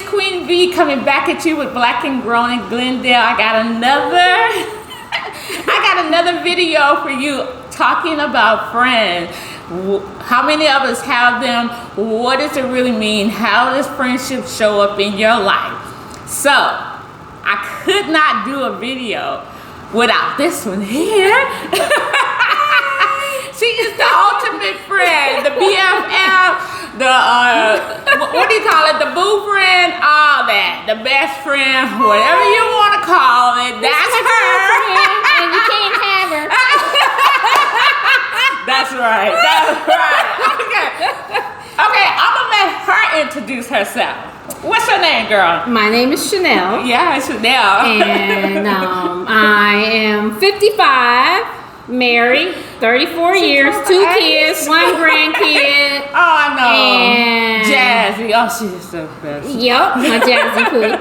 Queen V coming back at you with Black and Grown in Glendale. I got another video for you talking about friends. How many of us have them? What does it really mean? How does friendship show up in your life? So, I could not do a video without this one here. She is the ultimate friend, the BFF, what do you call it? The boo friend, all that. The best friend, whatever you want to call it, that's her. And you can't have her. That's right. Okay, I'm going to let her introduce herself. What's your name, girl? My name is Chanelle. Yeah, Chanelle. And I am 55, married, 34 years, 2 kids, 1 grandkid. Oh, I know. And Jazzy. Oh, she's the best. Yep, my Jazzy queen.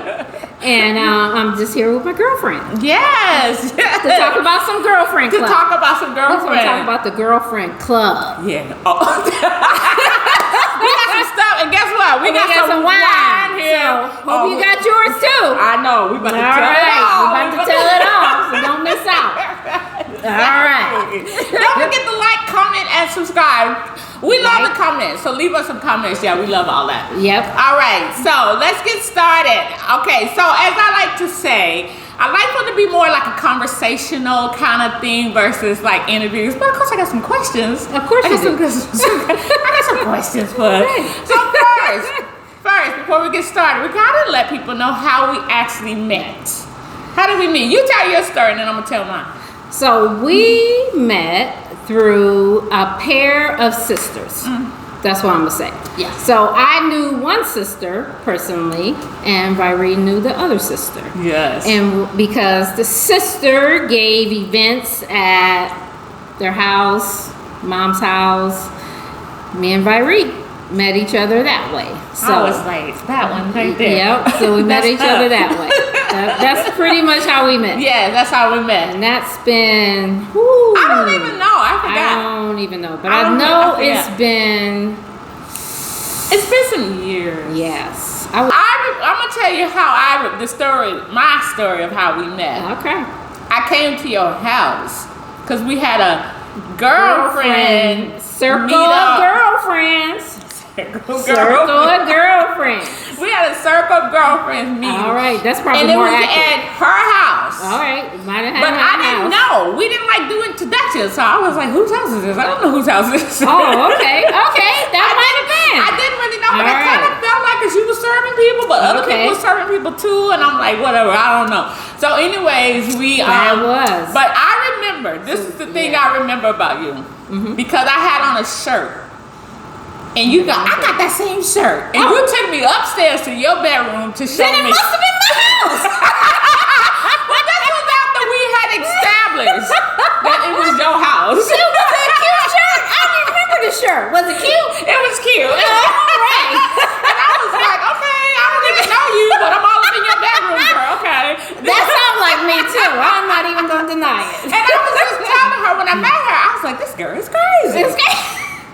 And I'm just here with my girlfriend. Yes. To talk about some girlfriend club. To talk about some girlfriend. Let's talk about the girlfriend club. Yeah. Oh. We got some stuff, and guess what? We got some wine here. So, hope you got yours too. I know. We about to tell it all. We're about to tell it all, so don't miss out. All right. Don't forget to like, comment, and subscribe. We love the comments, so leave us some comments. Yeah, we love all that. Yep. All right, so let's get started. Okay, so as I like to say, I like for it to be more like a conversational kind of thing versus like interviews. But of course, I got some questions. Of course you do. I got some questions for us. So first, before we get started, we gotta let people know how we actually met. How did we meet? You tell your story, and then I'm gonna tell mine. So we met through a pair of sisters. That's what I'm gonna say. Yeah. So I knew one sister personally, and Vyree knew the other sister. Yes. And because the sister gave events at their house, mom's house, me and Vyree met each other that way. So I was like, that one right there. Yep. So we met each other that way. That's pretty much how we met. Yeah, that's how we met. And that's been. I don't even know. I forgot. I don't even know, but I know it's been some years. Yes. I'm gonna tell you my story of how we met. Okay. I came to your house because we had a girlfriend circle of girlfriends. Circle of girlfriends. We had a circle of girlfriends meeting. All right, that's probably more accurate. And it was at her house. All right, might have had but I didn't know. We didn't like do introductions, so I was like, "Whose house is this? I don't know whose house this is." Oh, okay, that might have been. I didn't really know, but I kind of felt like she was serving people, but other people were serving people too, and I'm like, whatever, I don't know. So, anyways, was. But I remember. This is the thing I remember about you because I had on a shirt. And I got that same shirt. And you took me upstairs to your bedroom to show me. Then it must have been my house. Well, this was after we had established that it was your house. It was a cute shirt. I don't even remember the shirt. Was it cute? It was cute. All right. And I was like, okay, I don't even know you, but I'm all up in your bedroom, girl. Okay. That sounds like me too. I'm not even going to deny it. And I was just telling her when I met her, I was like, this girl is crazy.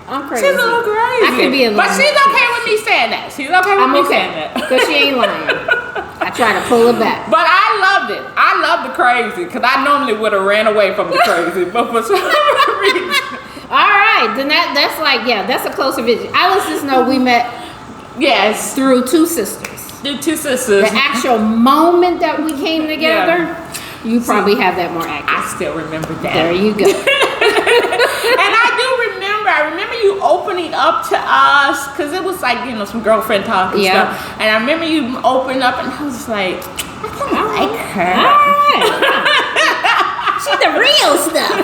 I'm crazy. She's a little crazy. I could be a little. But she's okay with me saying that. She's okay with me saying that. Because she ain't lying. I try to pull her back. But I loved it. I love the crazy because I normally would have ran away from the crazy. But for some reason. All right. Then that's like, that's a closer vision. I just know we met through 2 sisters. Through 2 sisters. The actual moment that we came together, you probably have that more accurate. I still remember that. There you go. And I remember you opening up to us because it was like, some girlfriend talk and stuff. And I remember you opening up and I was just like, I kind of like her. All right. She's the real stuff.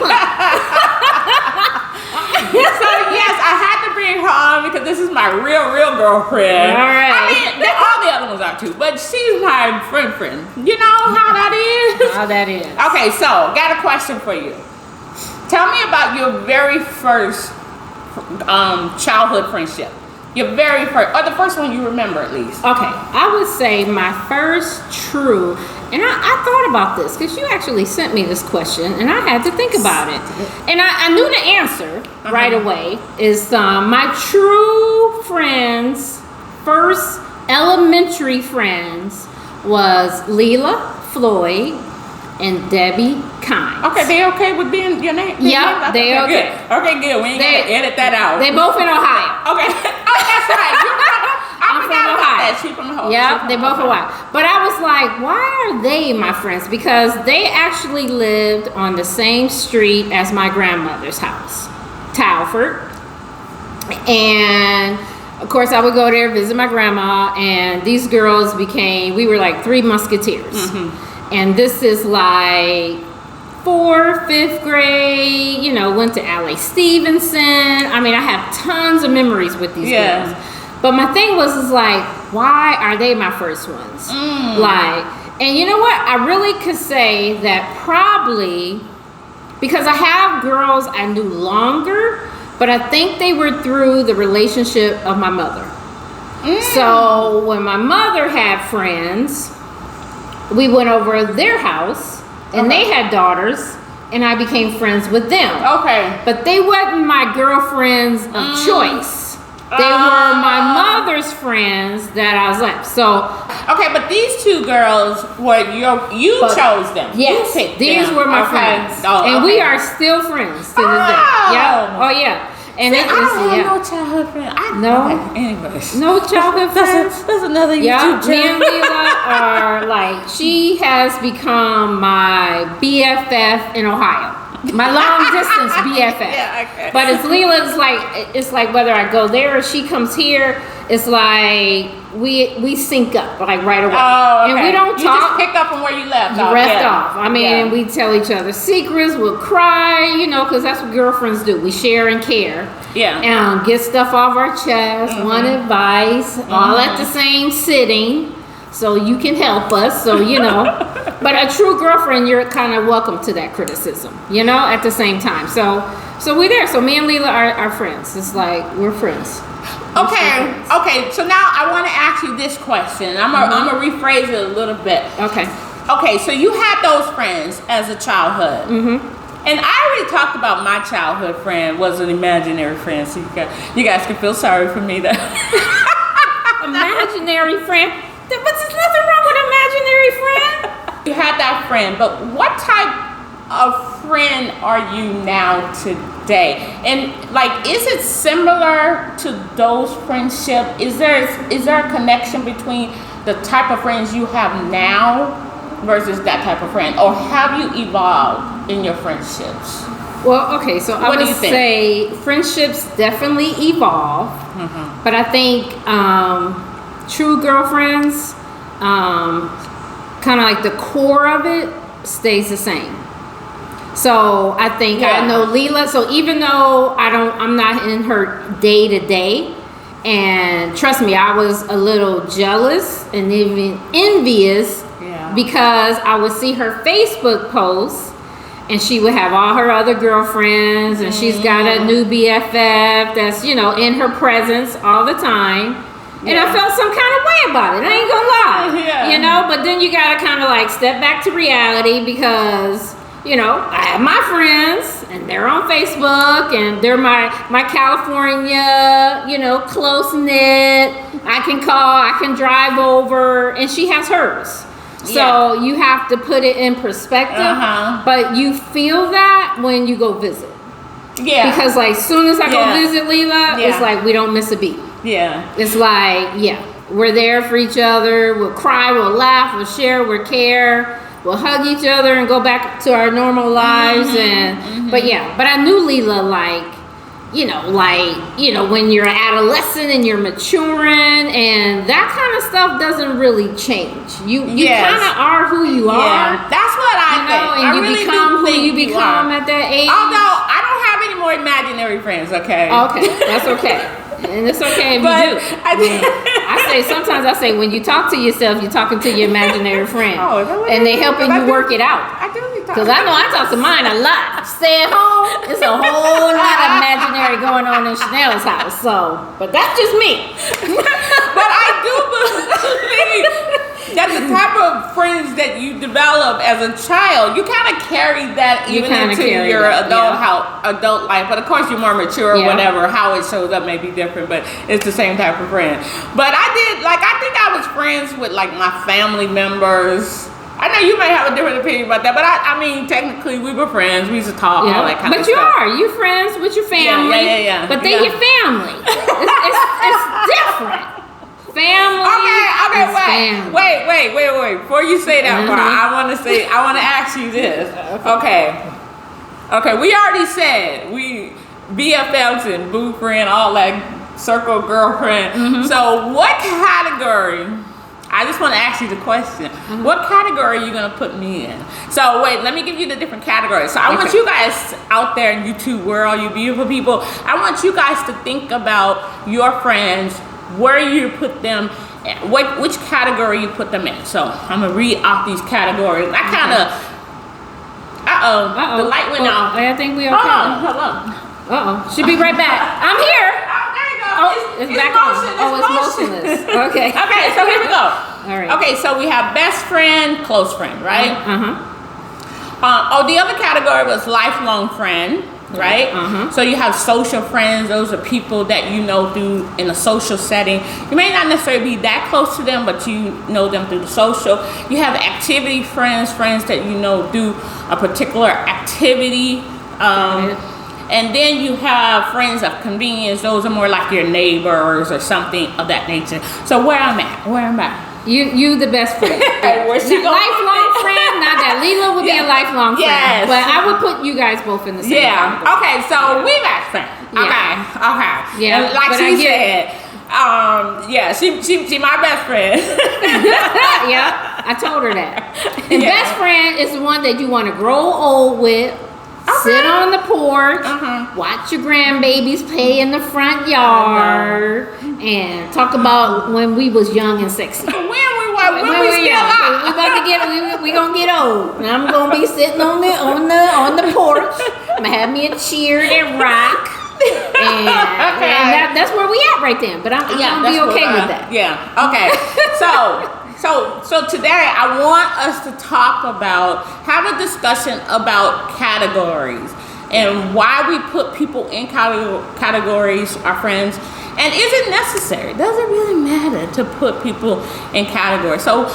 So yes, I had to bring her on because this is my real girlfriend. All right. I mean, all the other ones are too, but she's my friend. You know how that is? How that is. Okay, so got a question for you. Tell me about your very first childhood friendship. Your very first, or the first one you remember at least. Okay, I would say my first true, and I thought about this because you actually sent me this question and I had to think about it. And I knew the answer right away is my true friend's first elementary friends was Leela Floyd and Debbie Kynes. Okay, they okay with being your name? Yep, they okay. Good. Okay, good. We ain't gonna edit that out. They both in Ohio. Okay. Oh, that's right. I'm from Ohio. She from Ohio. Yep, they both Ohio. But I was like, why are they my friends? Because they actually lived on the same street as my grandmother's house, Talford. And of course, I would go there, visit my grandma, and these girls we were like three musketeers. Mm-hmm. And this is like 4th, 5th grade, you know, went to Alley Stevenson. I mean, I have tons of memories with these girls. But my thing was like, why are they my first ones? Like, and you know what? I really could say that probably because I have girls I knew longer, but I think they were through the relationship of my mother. So when my mother had friends, we went over their house and they had daughters and I became friends with them. Okay. But they wasn't my girlfriends of choice. They were my mother's friends that I was left. So okay, but these two girls were you chose them. Yes, you these them. were my friends, and we are still friends to this day. Yeah. Oh yeah. And I don't have no childhood friend. Anyways. No childhood friends. That's another YouTube channel. Me and Leela are like, she has become my BFF in Ohio. My long distance BFF. Yeah, okay. But it's Leela, it's like whether I go there or she comes here, it's like we sync up like right away. Oh, okay. And we don't talk. You just pick up from where you left off. I mean, we tell each other secrets, we'll cry, you know, because that's what girlfriends do. We share and care. Yeah. And get stuff off our chest, want advice, all at the same sitting. So you can help us, so you know. But a true girlfriend, you're kind of welcome to that criticism, you know, at the same time. So we're there. So me and Leela are friends. It's like we're friends. Okay. So now I want to ask you this question. I'm gonna rephrase it a little bit. Okay. So you had those friends as a childhood. And I already talked about my childhood friend was an imaginary friend, so you guys can feel sorry for me though. Imaginary friend. But there's nothing wrong with imaginary friend. You had that friend, but what type of friend are you now today? And like, is it similar to those friendships? Is there a connection between the type of friends you have now versus that type of friend, or have you evolved in your friendships? Well, okay, so I would say friendships definitely evolve, but I think true girlfriends, kind of like the core of it stays the same. So I think I know Leela. So even though I'm not in her day to day, and trust me, I was a little jealous and even envious because I would see her Facebook posts and she would have all her other girlfriends and she's got a new BFF that's, you know, in her presence all the time. And I felt some kind of way about it. I ain't gonna lie. You know, but then you gotta kind of like step back to reality because, you know, I have my friends and they're on Facebook and they're my California, you know, close knit. I can call, I can drive over, and she has hers. So you have to put it in perspective, but you feel that when you go visit. Yeah. Because like soon as I go visit Leela, it's like we don't miss a beat. Yeah. It's like, we're there for each other. We'll cry, we'll laugh, we'll share, we'll care. We'll hug each other and go back to our normal lives. But I knew Leela like, you know, when you're an adolescent and you're maturing and that kind of stuff doesn't really change. You kind of are who you are. That's what I think. And you really become who you become at that age. Although I don't have any more imaginary friends, okay? Okay, that's okay. And it's okay if you do. Sometimes I say when you talk to yourself, you're talking to your imaginary friend. And they helping you work it out. I do be talking. Because I know I talk to mine a lot. Stay at home, it's a whole lot of imaginary going on in Chanelle's house. But that's just me. But I do believe that the type of friends that you develop as a child, you kind of carry that even into your adult life. But of course, you're more mature or whatever. How it shows up may be different, but it's the same type of friend. But I think I was friends with like my family members. I know you may have a different opinion about that, but I mean, technically we were friends. We used to talk, all that kind of stuff. But you friends with your family. Yeah. But they're your family. It's different. Family. Okay, wait. Before you say that part, I want to ask you this. Okay, we already said we BFFs and boo friend, all that circle girlfriend. So what category? I just want to ask you the question. What category are you going to put me in? So wait, let me give you the different categories. So I want you guys out there in YouTube world, you beautiful people, I want you guys to think about your friends, where you put them, which category you put them in. So I'm going to read off these categories. I kind of, the light went off. I think we okay. Hello. She'll be right back. I'm here. It's back on. It's motionless. Okay. Okay, so here we go. All right. Okay, so we have best friend, close friend, right? The other category was lifelong friend, right? So you have social friends. Those are people that you know through in a social setting. You may not necessarily be that close to them, but you know them through the social. You have activity friends that you know through a particular activity. And then you have friends of convenience. Those are more like your neighbors or something of that nature. So where am I? You the best friend. Lifelong friend. Not that Leela would be a lifelong friend. But I would put you guys both in the same category. Okay, so we best friend. Okay. Yeah. And like she said, she my best friend. Yeah, I told her that. And best friend is the one that you want to grow old with. Sit on the porch, watch your grandbabies play in the front yard, and talk about when we was young and sexy. When we still young. We gonna get old, and I'm gonna be sitting on the porch. I'm gonna have me a chair and rock, and that's where we at right then. But I'm gonna be okay with that. Yeah. Okay. So today I want us to have a discussion about categories and why we put people in categories, our friends, and is it necessary? Does it really matter to put people in categories? So,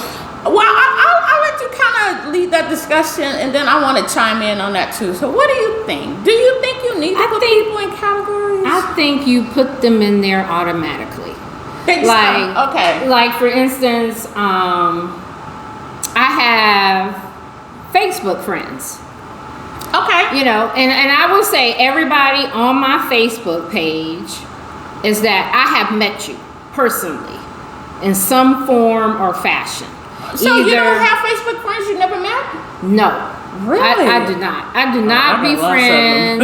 I'll let you kind of lead that discussion, and then I want to chime in on that too. So what do you think? Do you think you need to put people in categories? I think you put them in there automatically. Like for instance, I have Facebook friends. Okay. You know, and I will say everybody on my Facebook page is that I have met you personally in some form or fashion. So you don't have Facebook friends you never met? No. Really? I do not. I do not befriend.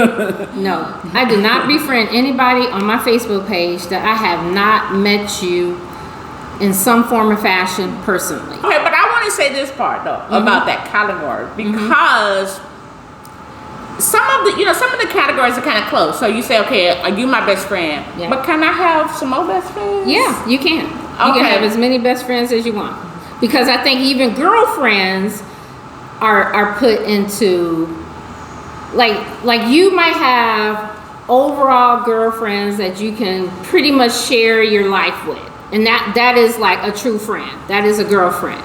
No, I do not befriend anybody on my Facebook page that I have not met you in some form or fashion personally. Okay, but I want to say this part though about that category because some of the categories are kind of close. So you say, okay, are you my best friend? Yeah. But can I have some more best friends? Yeah, you can. You can have as many best friends as you want because I think even girlfriends are put into like you might have overall girlfriends that you can pretty much share your life with, and that is like a true friend. That is a girlfriend.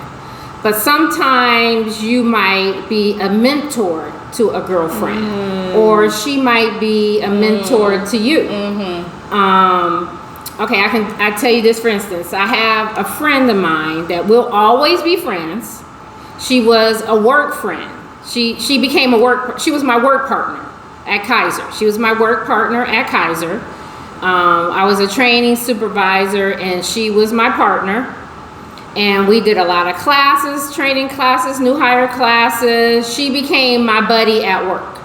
But sometimes you might be a mentor to a girlfriend, or she might be a mentor to you. Okay, I tell you this for instance. I have a friend of mine that will always be friends. She was a work friend. She became she was my work partner at Kaiser. She was my work partner at Kaiser. I was a training supervisor and she was my partner. And we did a lot of classes, training classes, new hire classes. She became my buddy at work.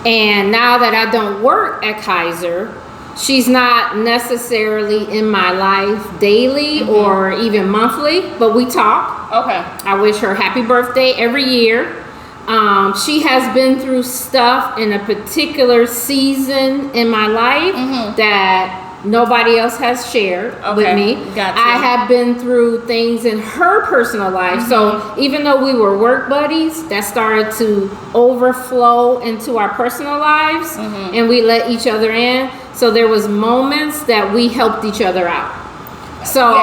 And now that I don't work at Kaiser, she's not necessarily in my life daily or even monthly, but we talk. Okay. I wish her happy birthday every year. She has been through stuff in a particular season in my life that nobody else has shared with me. Gotcha. I have been through things in her personal life. So even though we were work buddies, that started to overflow into our personal lives, and we let each other in. So there was moments that we helped each other out. So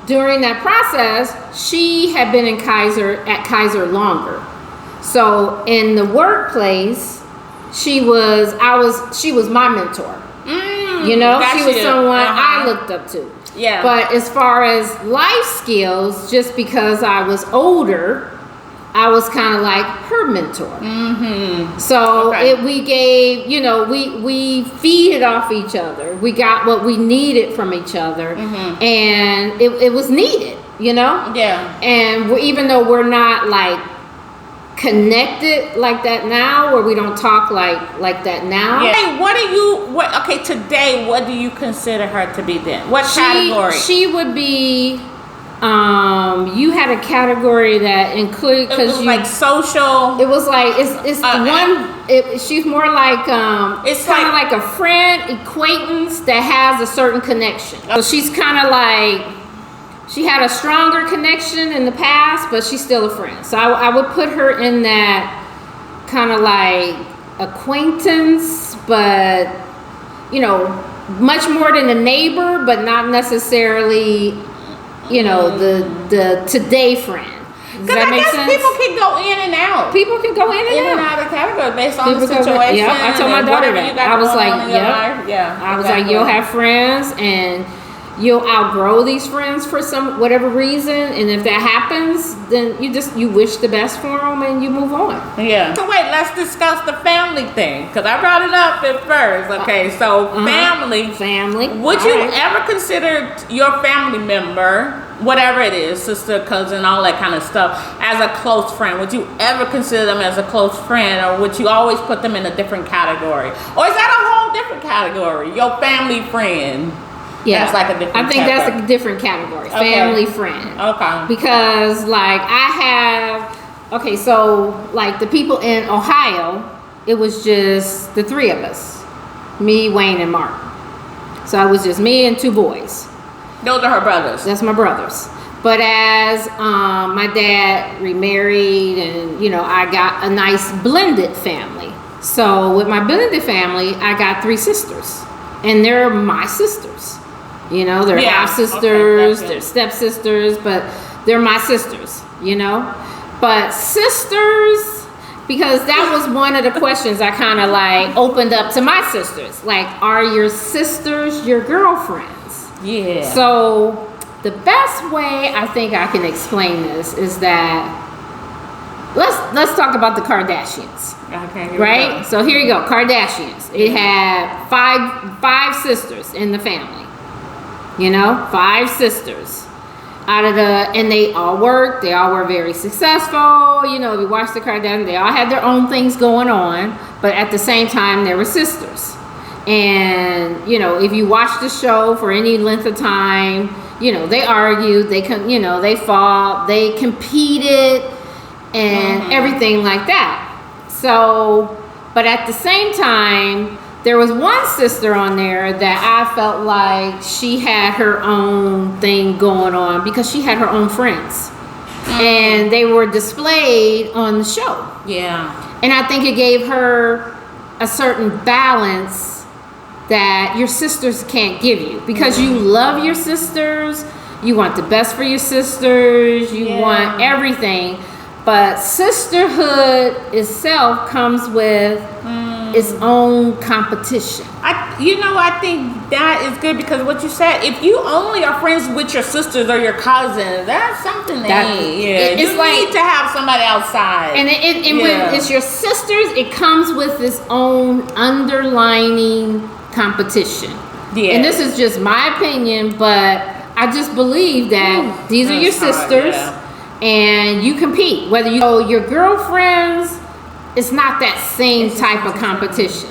during that process, she had been at Kaiser longer. So in the workplace, she was my mentor. You know, she was someone I looked up to. Yeah. But as far as life skills, just because I was older, I was kind of like her mentor. So we gave, you know, we feeded off each other. We got what we needed from each other, and it was needed, you know. Yeah. And even though we're not like connected like that now, where we don't talk like that now. Yeah. Hey, today, what do you consider her to be then? What category? She would be, you had a category that included, because you like social. It was like, she's more like, it's kind of like a friend, acquaintance that has a certain connection. So she's kind of like, she had a stronger connection in the past, but she's still a friend. So I would put her in that kind of like acquaintance, but, you know, much more than a neighbor, but not necessarily, you know, the today friend. Does that make sense? People can go in and out. People can go in and out of category based on the situation. I told my daughter that. I was like, I was like, you'll have friends and you'll outgrow these friends for whatever reason, and if that happens, then you wish the best for them and you move on. Yeah. So wait, let's discuss the family thing, because I brought it up at first. Okay, so family. Would you ever consider your family member, whatever it is, sister, cousin, all that kind of stuff, as a close friend? Would you ever consider them as a close friend, or would you always put them in a different category? Or is that a whole different category? Your family friend. Yeah, that's like a different category. That's a different category. Family friend. Okay. Because like so like the people in Ohio, it was just the three of us. Me, Wayne, and Mark. So it was just me and two boys. Those are her brothers. That's my brothers. But as my dad remarried, and, you know, I got a nice blended family. So with my blended family, I got three sisters. And they're my sisters. You know, they're half sisters, they're stepsisters, but they're my sisters, you know. But sisters, because that was one of the questions I kind of like opened up to my sisters. Like, are your sisters your girlfriends? Yeah. So the best way I think I can explain this is that let's talk about the Kardashians. Okay. Right? So here you go, Kardashians. It had five sisters in the family. You know, 5 sisters and they all worked. They all were very successful. You know, if you watch the Kardashians, they all had their own things going on, but at the same time, they were sisters. And, you know, if you watch the show for any length of time, you know, they argued, they fought, they competed, and everything like that. So, but at the same time, there was one sister on there that I felt like she had her own thing going on because she had her own friends. And they were displayed on the show. Yeah. And I think it gave her a certain balance that your sisters can't give you. Because you love your sisters, you want the best for your sisters, you want everything. But sisterhood itself comes with its own competition. I think that is good, because what you said, if you only are friends with your sisters or your cousins, that's something you need to have somebody outside. And when it's your sisters, it comes with its own underlining competition. Yeah. And this is just my opinion, but I just believe that these are your sisters. And you compete. Whether your girlfriends, it's not that same type of competition.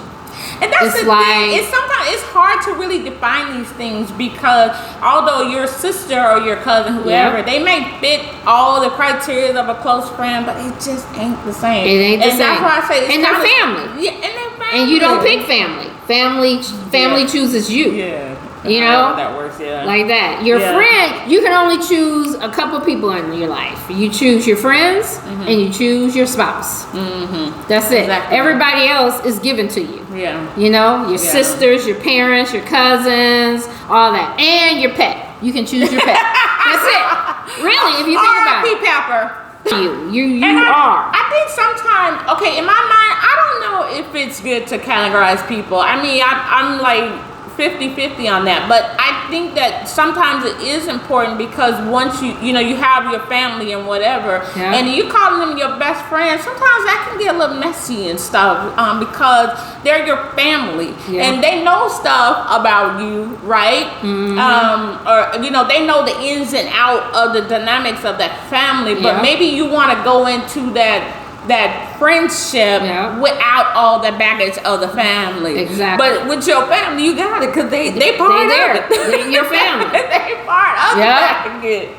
And that's the thing. Sometimes it's hard to really define these things, because although your sister or your cousin, whoever, they may fit all the criteria of a close friend, but it just ain't the same. It ain't the same. And that's why I say it's family. Yeah, and they're family. And you don't pick family. Family chooses you. Yeah. You know, that works, yeah. Like that. Your friend, you can only choose a couple people in your life. You choose your friends and you choose your spouse. That's it. Exactly. Everybody else is given to you. Yeah. You know, your sisters, your parents, your cousins, all that, and your pet. You can choose your pet. That's it. Really, if you think about it. Pepper. You are. I think sometimes, okay, in my mind, I don't know if it's good to categorize people. I mean, I'm like 50-50 on that, but I think that sometimes it is important because once you have your family and whatever, and you call them your best friend, sometimes that can get a little messy and stuff because they're your family and they know stuff about you, right? Or they know the ins and out of the dynamics of that family, but maybe you want to go into that friendship without all the baggage of the family. Exactly. But with your family, you got it because they part of it. They're your family. They part of the baggage.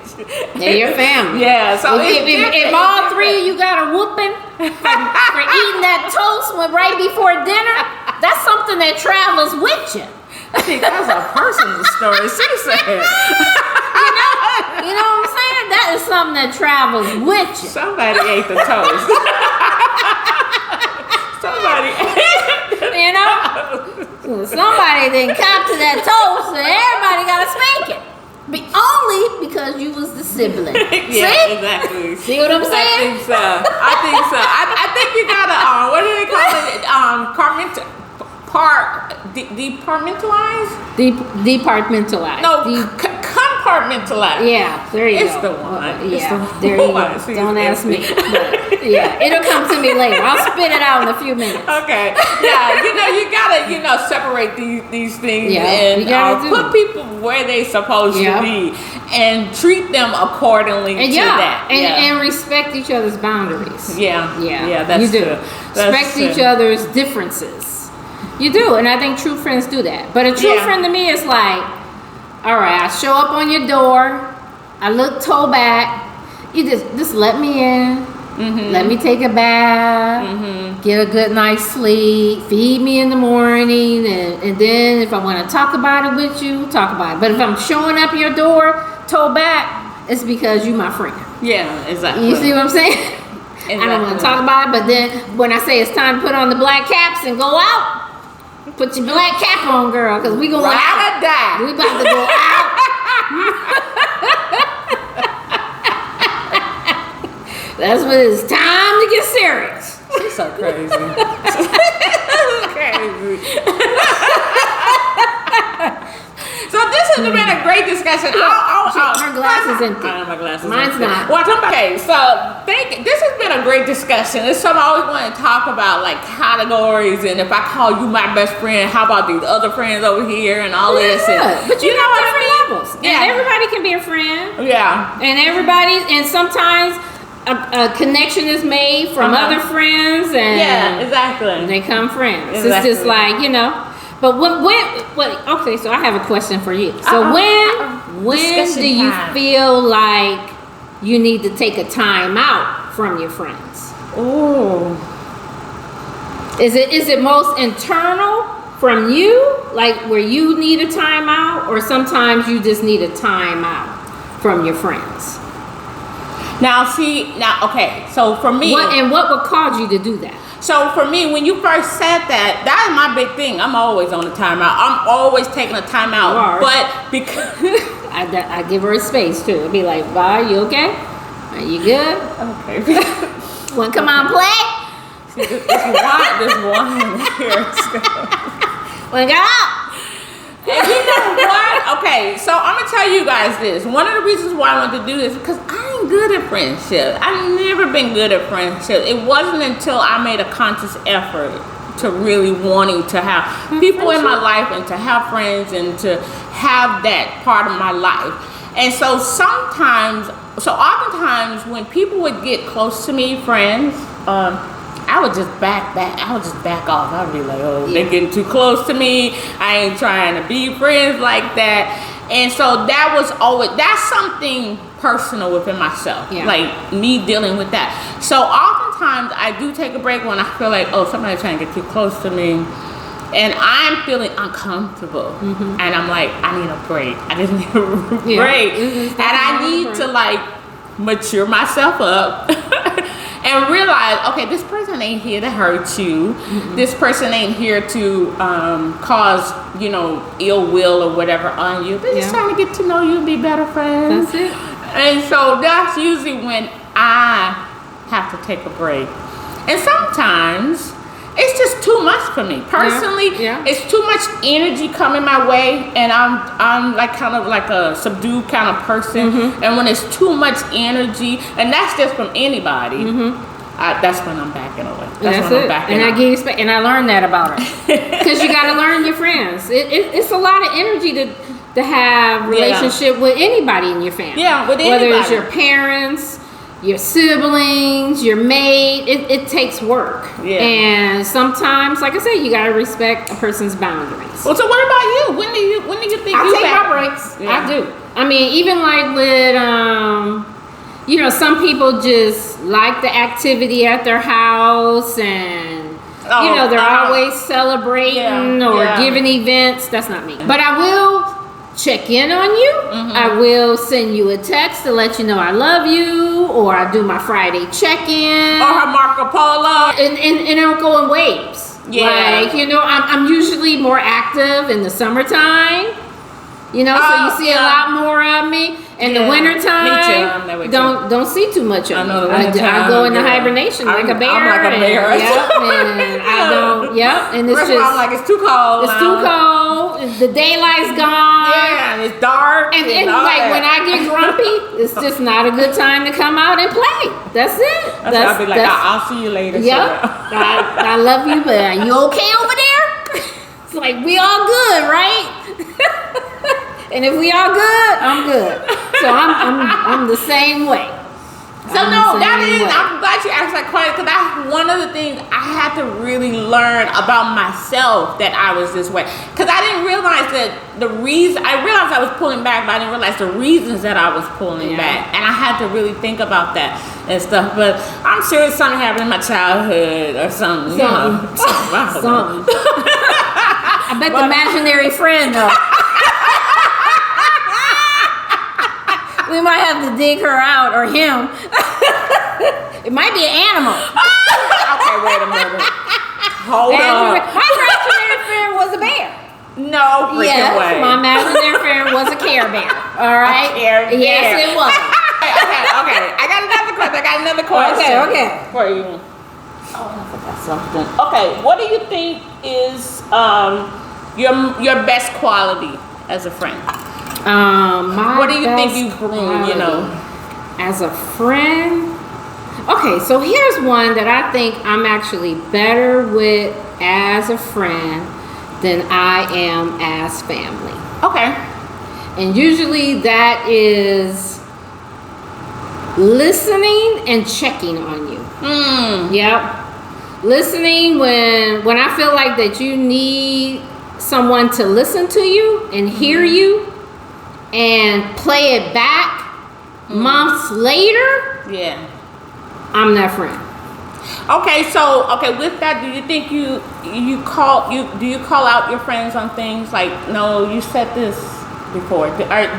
They're your family. Yeah. So if all three of you got a whooping for eating that toast right before dinner, that's something that travels with you. I think that's a personal story. She said. You know what I'm saying? That is something that travels with you. Somebody ate the toast. Somebody ate it. You know? Somebody didn't cop to that toast and everybody got a spanking. Only because you was the sibling. Yeah, see? Exactly. See what I'm saying? I think so. I think you gotta, what do they call it? Departmentalize? Departmentalize. No, compartmentalize. Yeah, there you go. It's the one. There you go. Don't ask me. But, it'll come to me later. I'll spit it out in a few minutes. Okay. Yeah, you gotta, separate these things and put people where they supposed to be and treat them accordingly to that. And respect each other's boundaries. Yeah, that's you do. true. Respect each other's differences. You do, and I think true friends do that. But a true friend to me is like, all right, I show up on your door, I look toe back, you just let me in, let me take a bath, get a good night's sleep, feed me in the morning, and then if I want to talk about it with you, talk about it. But if I'm showing up your door, toe back, it's because you my friend. Yeah, exactly. You see what I'm saying? Exactly. I don't want to talk about it, but then when I say it's time to put on the black caps and go out, put your black cap on, girl, because we going out. Or die. We about to go out. That's when it's time to get serious. She's so crazy. Crazy. So this has been a great discussion. Her glass is empty. My glass is Mine's empty. not. Well, okay, so this has been a great discussion. It's something I always want to talk about, like categories, and if I call you my best friend, how about these other friends over here and all this? But you know different levels. Yeah. And everybody can be a friend. Yeah. And sometimes a connection is made from other friends, and exactly. They come friends. Exactly. It's just like, But okay, so I have a question for you. So when do you feel like you need to take a time out from your friends? Ooh. Is it most internal from you, like where you need a time out, or sometimes you just need a time out from your friends? Okay, so for me, what would cause you to do that? So for me, when you first said that is my big thing. I'm always on a timeout. I'm always taking a timeout. But because I give her a space too. I'd be like, "Bye, you okay? Are you good? Okay. Want to come on play? This wine here. Want to go out?" And you know what? Okay, so I'm gonna tell you guys this. One of the reasons why I wanted to do this is because I ain't good at friendship. I've never been good at friendship. It wasn't until I made a conscious effort to really wanting to have people in my life and to have friends and to have that part of my life. And so oftentimes when people would get close to me, friends, I would just back off. I'd be like, they're getting too close to me. I ain't trying to be friends like that. And so that's something personal within myself. Yeah. Like me dealing with that. So oftentimes I do take a break when I feel like, somebody's trying to get too close to me. and I'm feeling uncomfortable, and I'm like, I need a break. I just need a break, and I need to like mature myself up and realize, okay, this person ain't here to hurt you. This person ain't here to cause, ill will or whatever on you. They're just trying to get to know you and be better friends. That's it. And so that's usually when I have to take a break. And sometimes it's just too much for me personally. It's too much energy coming my way, and I'm like kind of like a subdued kind of person. And when it's too much energy, and that's just from anybody, that's when I'm backing away. That's when I'm backing away. I give you space, and I learned that about her, because you got to learn your friends. It's a lot of energy to have relationship with anybody in your family. Yeah, with anybody. Whether it's your parents, your siblings, your maid, it takes work. And sometimes, like I said, you gotta respect a person's boundaries. Well, so what about you? When do you think I take my breaks? I do. I mean, even like with some people just like the activity at their house, and they're always celebrating or giving events. That's not me. But I will check in on you. I will send you a text to let you know I love you, or I do my Friday check-in, or her Marco Polo, and it'll go in waves. Like, I'm usually more active in the summertime, so you see a lot more of me. In the wintertime, don't see too much of me. I go into hibernation like a bear. I'm like a bear. And I don't. And it's just. I'm like, it's too cold. It's too cold. The daylight's gone. Yeah, and it's dark. And like when I get grumpy, it's just not a good time to come out and play. That's it. I'll be like, I'll see you later. Yep. I love you, but are you okay over there? It's like, we all good, right? And if we all good, I'm good. So I'm the same way. So I'm glad you asked that question, because that's one of the things I had to really learn about myself, that I was this way. Because I didn't realize that I realized I was pulling back, but I didn't realize the reasons that I was pulling back. And I had to really think about that and stuff. But I'm sure it's something happened in my childhood or something. Something. I bet the imaginary friend, though. We might have to dig her out, or him. It might be an animal. Okay, wait a minute. Hold on. My imaginary friend was a bear. No freaking way. My imaginary friend was a Care Bear. All right? Yes, it was. Okay. I got another question. Okay. For you. Oh, I forgot something. Okay, what do you think is your best quality as a friend? What do you think you've grown, as a friend? Okay, so here's one that I think I'm actually better with as a friend than I am as family. Okay. And usually that is listening and checking on you. Yep. Listening when I feel like that you need someone to listen to you and hear you, and play it back months later. Yeah. I'm that friend. Okay, so with that, do you think do you call out your friends on things like, no, you said this before?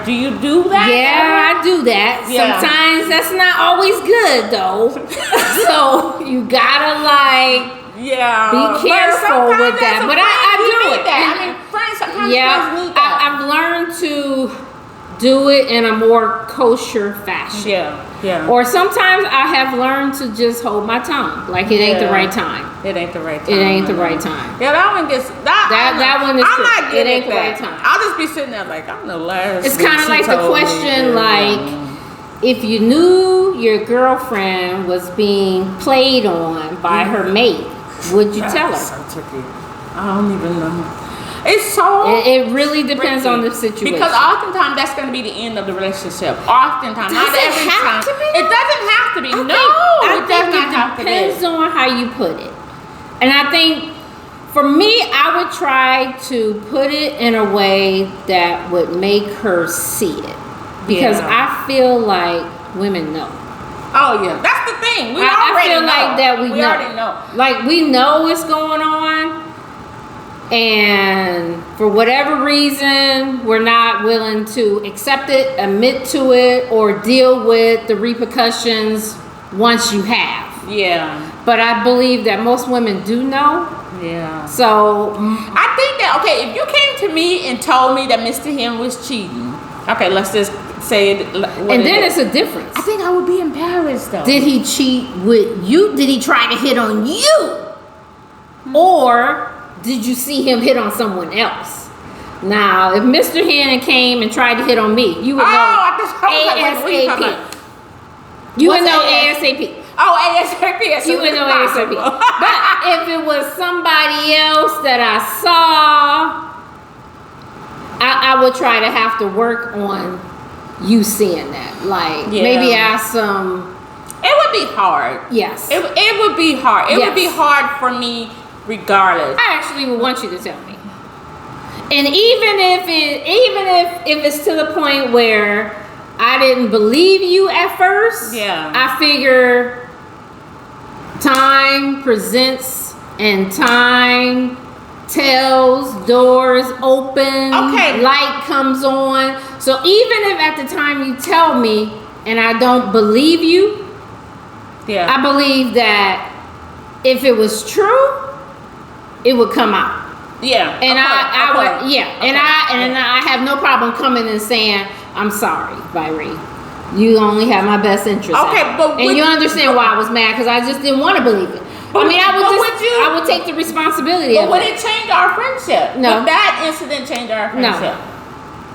Do you do that? Yeah, I do that. Yeah. Sometimes that's not always good though. So you gotta be careful with that. But I do it. That. I mean, friends sometimes need that. I've learned to do it in a more kosher fashion. Yeah. Or sometimes I have learned to just hold my tongue. Like it ain't the right time. It ain't the right time. It ain't the right time. Yeah, that one gets that one is I'm not it ain't the right time. I'll just be sitting there like, I'm the last. It's kind of like the question, if you knew your girlfriend was being played on by her mate, would you tell her? So tricky. I don't even know. It's so. It really depends on the situation. Because oftentimes that's going to be the end of the relationship. Oftentimes, not every time. It doesn't have to be. No, it does not have to be. It depends on how you put it. And I think, for me, I would try to put it in a way that would make her see it. Because I feel like women know. Oh yeah, that's the thing. I feel like that we already know. Like we know what's going on, and for whatever reason we're not willing to accept it, admit to it, or deal with the repercussions once you have. Yeah. But I believe that most women do know. Yeah. So I think that, okay, if you came to me and told me that Mr. Hen was cheating, okay, let's just say it. And then it's a difference. I think I would be embarrassed though. Did he cheat with you? Did he try to hit on you? Or did you see him hit on someone else? Now, if Mr. Hen came and tried to hit on me, you would know ASAP. You would know ASAP. Oh, ASAP. You would know ASAP. But if it was somebody else that I saw, I would try to have to work on you seeing that. Like, maybe ask some. It would be hard. Yes. It would be hard. It would be hard for me regardless. I actually would want you to tell me. And even if it's to the point where I didn't believe you at first, I figure time presents and time tells, doors open, light comes on. So even if at the time you tell me and I don't believe you, I believe that if it was true, it would come out. Yeah. And I would, and I have no problem coming and saying, I'm sorry, Vyree. You only have my best interest. And you understand why I was mad, because I just didn't want to believe it. I would take the responsibility of it. But would it change our friendship? No. Would that incident change our friendship?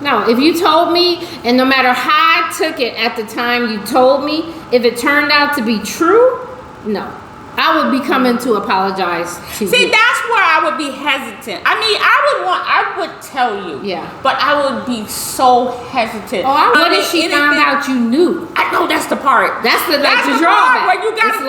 No. If you told me, and no matter how I took it at the time you told me, if it turned out to be true, no. I would be coming to apologize to you. See, that's where I would be hesitant. I mean, I would tell you. Yeah. But I would be so hesitant. What if she found out you knew? I know that's the part. That's the drawback. Where you gotta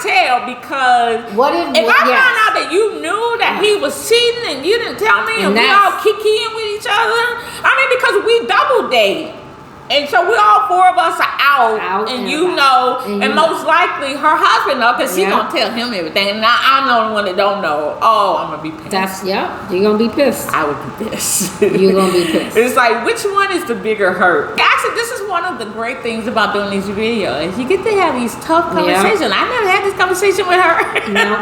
tell, because if I found out that you knew that he was cheating and you didn't tell me, and we all kikiing with each other. I mean, because we double date. And so all four of us are out and you know, and most likely her husband know, because she's going to tell him everything. And I'm the only one that don't know. Oh, I'm going to be pissed. You're going to be pissed. I would be pissed. You're going to be pissed. It's like, which one is the bigger hurt? Actually, this is one of the great things about doing these videos. You get to have these tough conversations. I never had this conversation with her. No,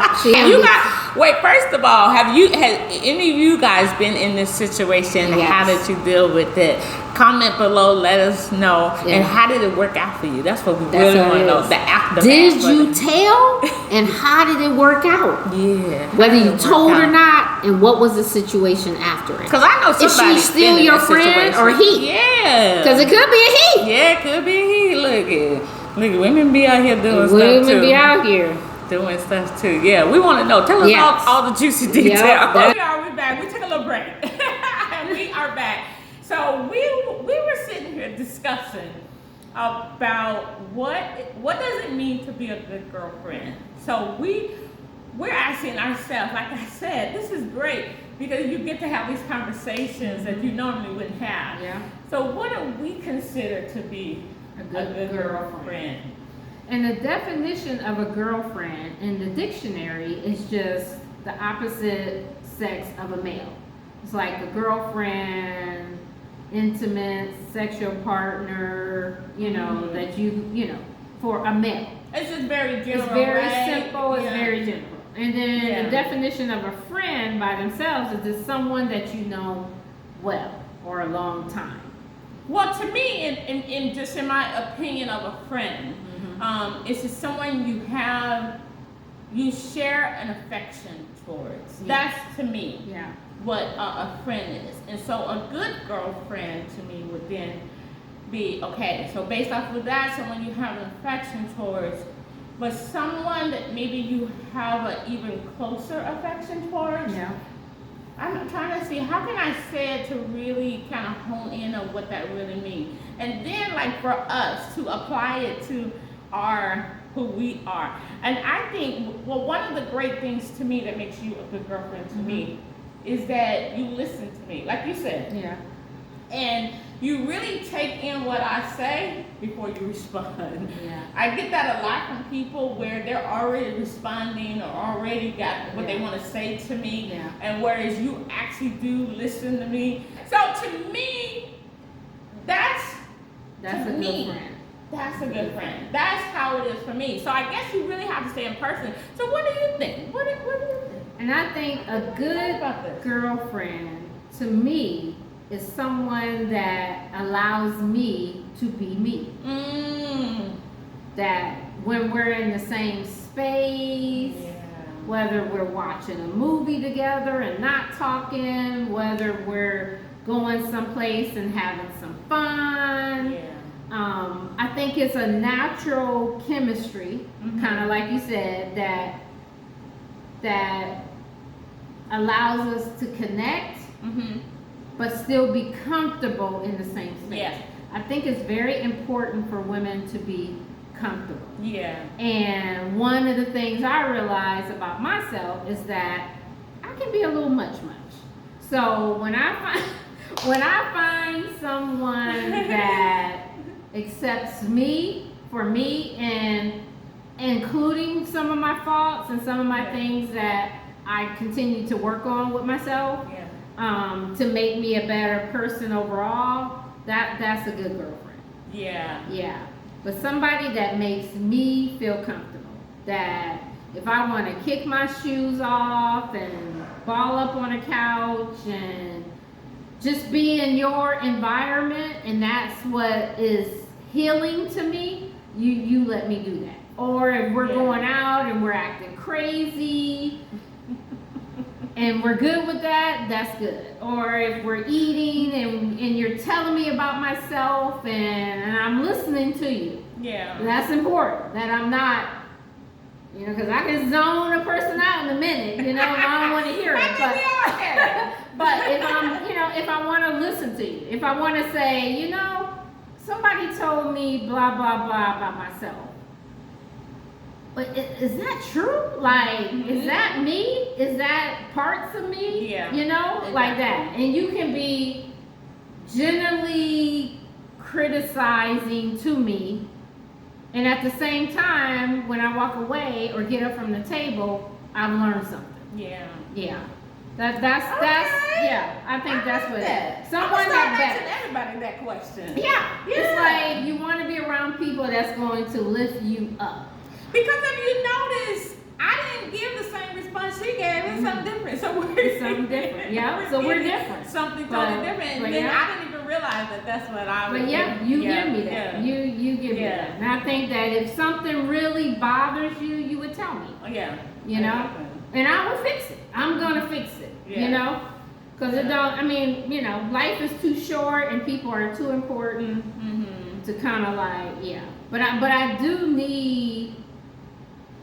wait, first of all, has any of you guys been in this situation? Yes. How did you deal with it? Comment below, let us know. And how did it work out for you? That's what we really want to know. The aftermath. Did you tell? And how did it work out? Yeah. Whether you told or not, and what was the situation after it? Because I know somebody. Is she still your friend or he? Yeah. Because it could be a he. Yeah, it could be a he. Look, women be out here doing stuff too. Women be out here doing stuff too. Yeah, we want to know. Tell us all the juicy details. We're back. We took a little break. We are back. So we were sitting here discussing about what does it mean to be a good girlfriend. So we're asking ourselves, like I said, this is great because you get to have these conversations that you normally wouldn't have. Yeah. So what do we consider to be a good girlfriend? And the definition of a girlfriend in the dictionary is just the opposite sex of a male. It's like a girlfriend, intimate, sexual partner, that you for a male. It's just very general. It's very simple, it's very general. And then the definition of a friend by themselves is just someone that you know well or a long time. Well, to me, in just in my opinion of a friend, it's just someone you share an affection towards. That's to me. Yeah. What a friend is. And so a good girlfriend to me would then be, okay, so based off of that, someone you have an affection towards, but someone that maybe you have an even closer affection towards. Yeah. I'm trying to see, how can I say it to really kind of hone in on what that really means? And then like for us to apply it to who we are. And I think, one of the great things to me that makes you a good girlfriend to me is that you listen to me, like you said. Yeah. And you really take in what I say before you respond. Yeah. I get that a lot from people where they're already responding or already got what they want to say to me, and whereas you actually do listen to me. So to me, that's a good friend. That's a good friend. That's how it is for me. So I guess you really have to stay in person. So what do you think? What do you think? And I think a good girlfriend to me is someone that allows me to be me. That when we're in the same space, whether we're watching a movie together and not talking, whether we're going someplace and having some fun. I think it's a natural chemistry, kind of like you said, that allows us to connect, but still be comfortable in the same space. I think it's very important for women to be comfortable. And one of the things I realize about myself is that I can be a little much. So when I find someone that accepts me for me, and including some of my faults and some of my things that I continue to work on with myself, to make me a better person overall, that's a good girlfriend. But somebody that makes me feel comfortable, that if I want to kick my shoes off and ball up on a couch and just be in your environment, and that's what is healing to me, you let me do that. Or if we're going out and we're acting crazy and we're good with that, that's good. Or if we're eating and you're telling me about myself and I'm listening to you, that's important. That I'm not, because I can zone a person out in a minute, if I don't want to hear it. But if I want to listen to you, if I want to say, somebody told me blah, blah, blah about myself. But is that true? Like, is that me? Is that parts of me? Like that. And you can be generally criticizing to me, and at the same time, when I walk away or get up from the table, I've learned something. That's I think that's what it is. Someone that everybody that question. It's like you want to be around people that's going to lift you up. Because if you notice, I didn't give the same response she gave. It's something different. So we're something different. So we're different. Something totally different. And then I didn't even realize that that's what I was. But you give me that. You give me that. And I think that if something really bothers you, you would tell me. And I will fix it. I'm gonna fix it. Because it don't. Life is too short and people are too important to kind of like But I do need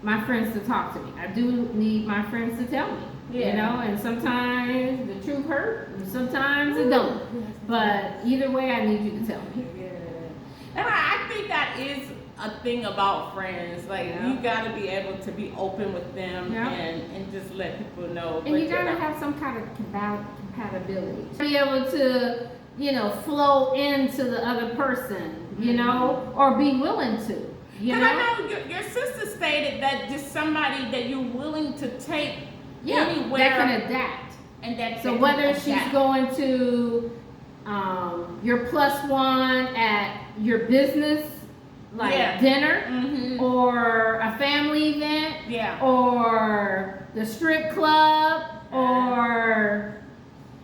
my friends to talk to me. I do need my friends to tell me, and sometimes the truth hurts, and sometimes it don't. But either way, I need you to tell me. And I think that is a thing about friends. Like, you got to be able to be open with them and just let people know. And you got to have some kind of compatibility. Be able to, flow into the other person, or be willing to. Because I know your sister stated that just somebody that you're willing to take anywhere. That can adapt. And so whether she's going to your +1 at your business, like dinner, or a family event, or the strip club, or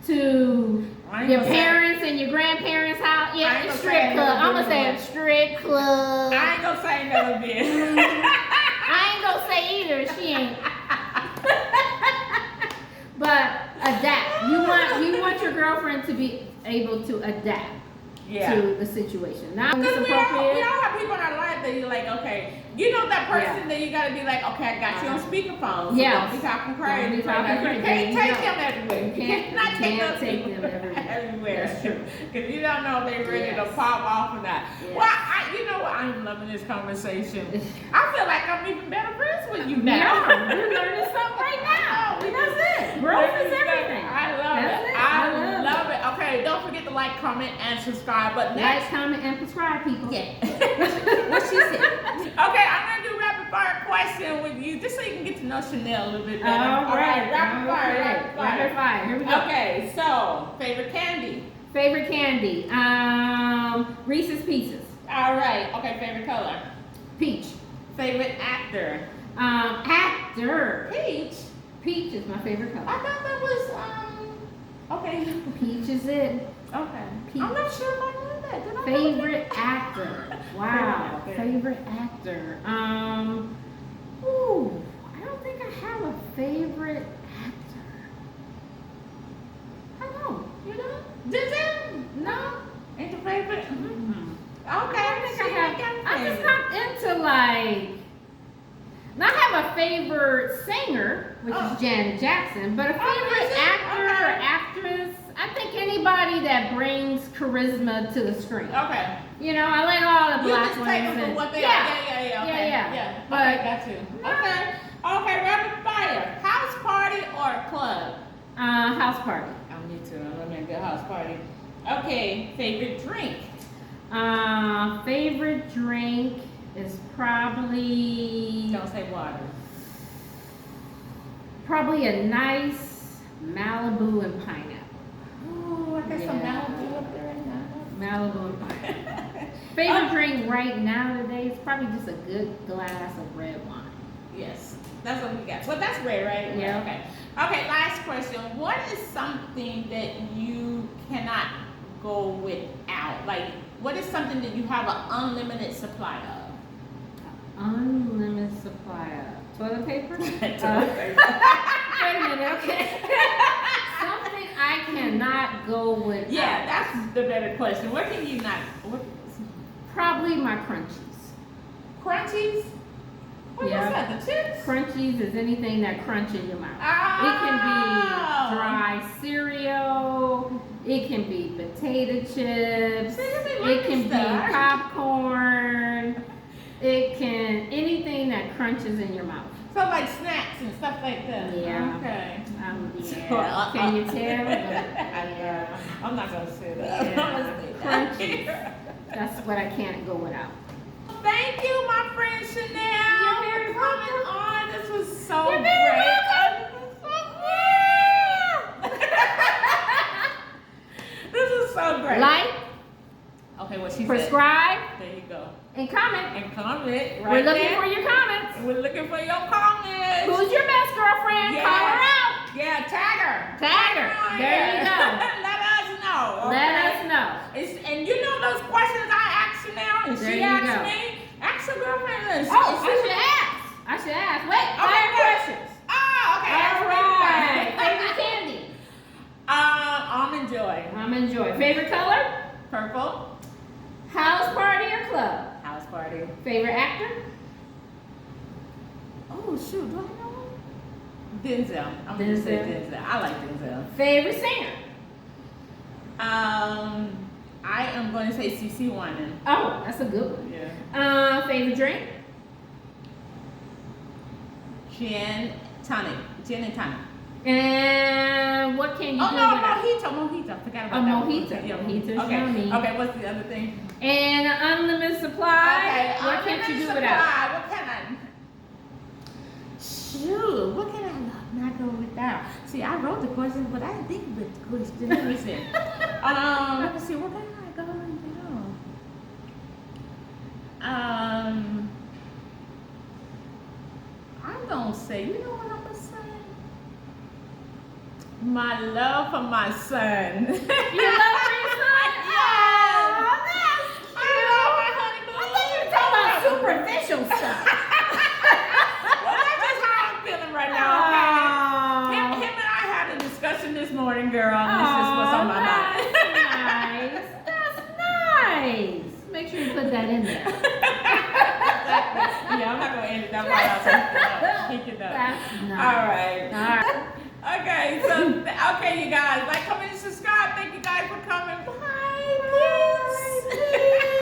to your parents and your grandparents' house. Strip club. I'm gonna say a strip club. I ain't gonna say another bit. I ain't gonna say either. She ain't. But adapt. You want your girlfriend to be able to adapt to the situation. Not because we all have people in our life that you're like, okay, that person that you gotta be like, okay, I got you on speakerphone. So don't be talking crazy. You can't take them everywhere. You cannot take them everywhere. That's true. Because you don't know if they're ready to pop off or not. Well, I'm loving this conversation. I feel like I'm even better friends with you now. We're learning something right now. That's it. Growth is everything. I love it. I love it. Okay, don't forget to like, comment, and subscribe. subscribe. But next, like, comment, and subscribe, people. yeah. What she said. Okay, I'm gonna do rapid fire question with you, just so you can get to know Chanelle a little bit better. All right, rapid fire. Rapid fire. Here we go. Okay, so favorite candy. Favorite candy. Reese's Pieces. All right. Okay, favorite color. Peach. Favorite actor. Actor. Peach. Peach is my favorite color. I thought that was okay. Peach is it. Okay. Peach. I'm not sure if I knew that. Did I know Favorite actor. Wow. Favorite actor. Ooh, I don't think I have a favorite actor. I don't. You know? Denzel? No. Ain't your favorite? Mm-hmm. Okay. I don't think I have. I'm just favorite. not into like. Now I have a favorite singer, which is Janet Jackson, but a favorite actor or actress. I think anybody that brings charisma to the screen. Okay. You know, I like all the You black just ones. take them for what they are. Yeah. Okay. Yeah. But okay, got you. Okay. Okay, rapid fire. House party or club? House party. Oh, me too. I'm in a good house party. Okay, favorite drink. Favorite drink is probably Don't say water. probably a nice Malibu and pineapple. Ooh, I got some Malibu up there right now. Malibu and pineapple. Favorite drink right now today is probably just a good glass of red wine. Yes, that's what we got. Well, that's red, right? Yeah. Okay. Okay, last question. What is something that you cannot go without? Like, what is something that you have an unlimited supply of? Unlimited supply of toilet paper? Toilet paper. Wait a minute, okay. Something I cannot go without. Yeah, that's the better question. What can you not? What, Probably my crunchies. crunchies? What Yeah. was that? The chips? Crunchies is anything that crunch in your mouth. Oh. It can be dry cereal. It can be potato chips. See, you be It liking can be stuff. popcorn. It can anything that crunches in your mouth. So like snacks and stuff like that. Yeah. Okay. Yeah. Can you tell? Yeah. I'm not gonna say that. Yeah. I'm gonna say that. Crunchies. That's what I can't go without. Thank you, my friend Chanelle. You're very for coming on. This was so You're great. very This is so great. Like, Okay, what she subscribe, said. There you go. and comment. And comment. We're looking for your comments. We're looking for your comments. Who's your best girlfriend? Yes. Call her out. Yeah, tag her. Tag her. on There you here. go. Let us know. Let okay? us know. And you know those questions I asked you now, and There she you asked go. me. Ask your girlfriend. And Oh, I should ask. I should ask. Wait, Okay, five good. questions. Oh, okay. All right. Favorite candy? Almond Joy. Almond Joy. Favorite color? Purple. House party or club? House party. Favorite actor? Oh shoot, do I know? Denzel. I'm gonna say Denzel. Denzel. I like Denzel. Favorite singer? I am going to say CC Winans. Oh, that's a good one. Yeah. Favorite drink? Gin and tonic. And what can you Oh do no, without? mojito. Forgot A about that. mojito. Yeah, Mojito's okay. yummy. Okay, what's the other thing? And an unlimited supply. Okay, What can't you do unlimited without? supply. What can I? Shoot, what can I not go without? See, I wrote the question, but I didn't think of the question. Let me see. Let me see. What can I go without? I'm gonna say. You know what I'm gonna say? My love for my son. You love your son? Yes. Oh, that's cute. I love my honey boo. I thought you were talking about superficial stuff. Well, that's just how I'm feeling right now, okay? Oh. Him and I had a discussion this morning, girl, and this is what's on my mind. Nice. That's nice. Make sure you put that in there. Yeah, I'm not going to end it that part out. Pick it up. That's nice. All right. All right. Okay, so, okay, you guys, like, comment,